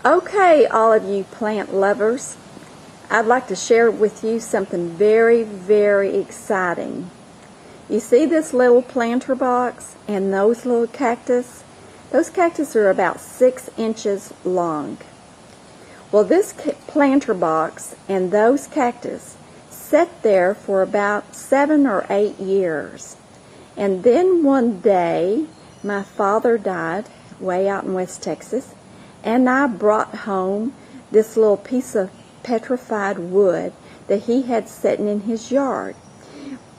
Okay, all of you plant lovers, I'd like to share with you something very, very exciting. You see this little planter box and those little cactus? Those cactus are about 6 inches long. Well, this planter box and those cactus sat there for about 7 or 8 years. And then one day, my father died way out in West Texas, and I brought home this little piece of petrified wood that he had sitting in his yard.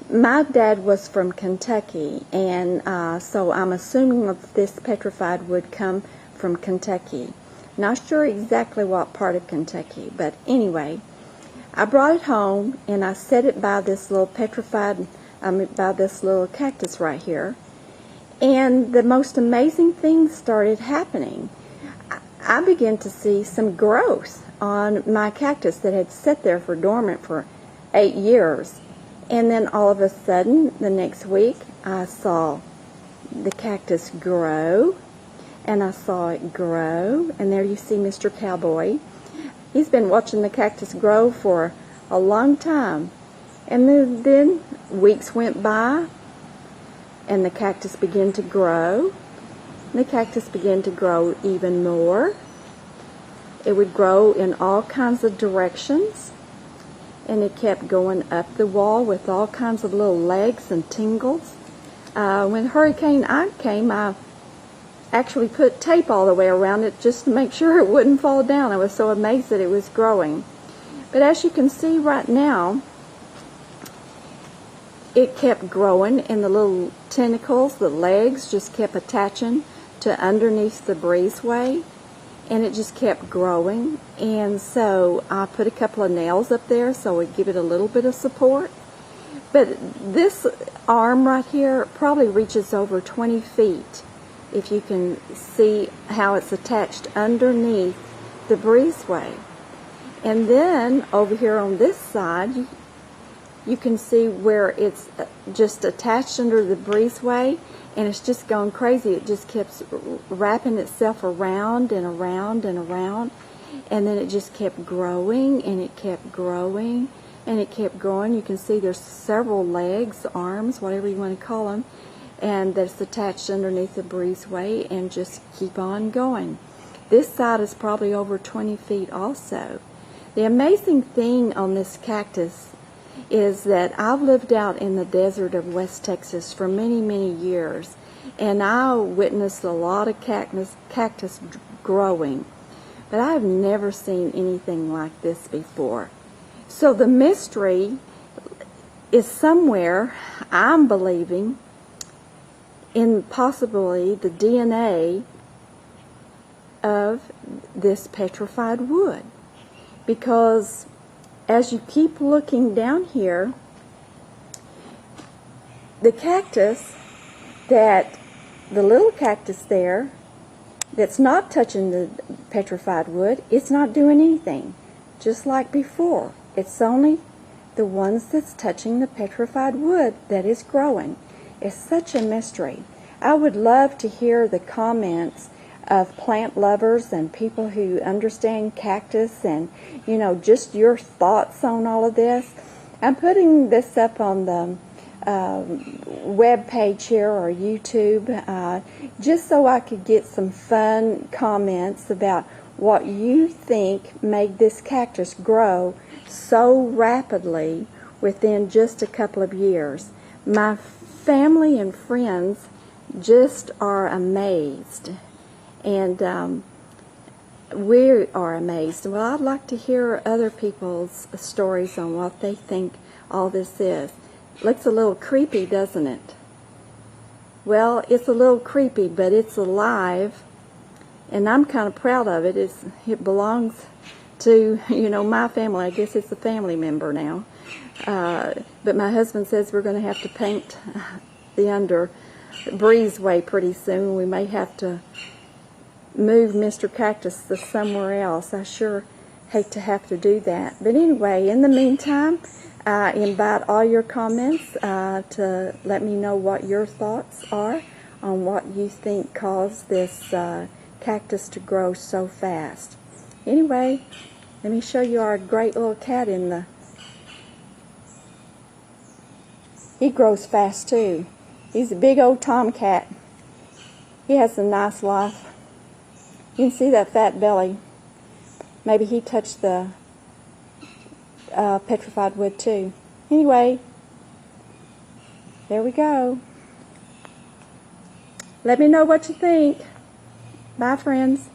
My dad was from Kentucky, and so I'm assuming that this petrified wood come from Kentucky. Not sure exactly what part of Kentucky, but anyway, I brought it home and I set it by this little by this little cactus right here. And the most amazing things started happening. I began to see some growth on my cactus that had sat there for dormant for 8 years. And then all of a sudden, the next week, I saw the cactus grow, and I saw it grow, and there you see Mr. Cowboy. He's been watching the cactus grow for a long time. And then weeks went by, and the cactus began to grow. The cactus began to grow even more. It would grow in all kinds of directions, and it kept going up the wall with all kinds of little legs and tingles. When Hurricane Ike came, I actually put tape all the way around it just to make sure it wouldn't fall down. I was so amazed that it was growing. But as you can see right now, it kept growing, and the little tentacles, the legs, just kept attaching to underneath the breezeway, and it just kept growing. And so I put a couple of nails up there so it would give it a little bit of support. But this arm right here probably reaches over 20 feet, if you can see how it's attached underneath the breezeway. And then over here on this side, you can see where it's just attached under the breezeway, and it's just going crazy. It just kept wrapping itself around and around and around, and then it just kept growing, and it kept growing, and it kept growing. You can see there's several legs, arms, whatever you want to call them, and that's attached underneath the breezeway, and just keep on going. This side is probably over 20 feet also. The amazing thing on this cactus is that I've lived out in the desert of West Texas for many, many years, and I witnessed a lot of cactus growing, but I've never seen anything like this before. So the mystery is somewhere, I'm believing, in possibly the DNA of this petrified wood, because as you keep looking down here, the cactus, the little cactus there, that's not touching the petrified wood, it's not doing anything, just like before. It's only the ones that's touching the petrified wood that is growing. It's such a mystery. I would love to hear the comments of plant lovers and people who understand cactus, and just your thoughts on all of this. I'm putting this up on the web page here, or YouTube, just so I could get some fun comments about what you think made this cactus grow so rapidly within just a couple of years. My family and friends just are amazed. And we are amazed. Well, I'd like to hear other people's stories on what they think all this is. Looks a little creepy, doesn't it? Well, it's a little creepy, but it's alive, and I'm kind of proud of it. It belongs to, my family. I guess it's a family member now. But my husband says we're going to have to paint the under breezeway pretty soon. We may have to move Mr. Cactus to somewhere else. I sure hate to have to do that. But anyway, in the meantime, I invite all your comments to let me know what your thoughts are on what you think caused this cactus to grow so fast. Anyway, let me show you our great little cat in the... He grows fast too. He's a big old tomcat. He has a nice life. You can see that fat belly. Maybe he touched the petrified wood too. Anyway, there we go. Let me know what you think. Bye, friends.